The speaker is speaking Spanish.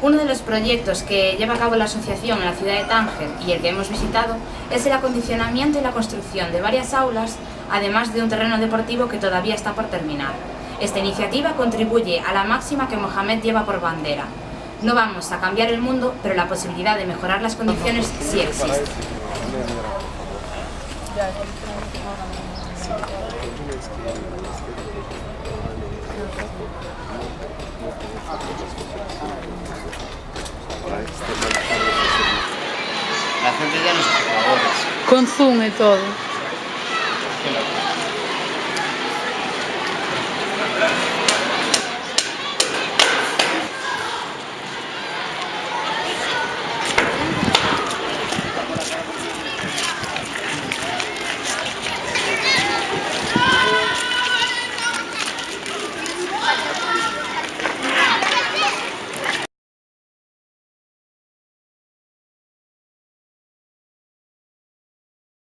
Uno de los proyectos que lleva a cabo la asociación en la ciudad de Tánger y el que hemos visitado es el acondicionamiento y la construcción de varias aulas, además de un terreno deportivo que todavía está por terminar. Esta iniciativa contribuye a la máxima que Mohamed lleva por bandera: no vamos a cambiar el mundo, pero la posibilidad de mejorar las condiciones sí existe. La gente ya no se hace favores. Con Zoom y todo.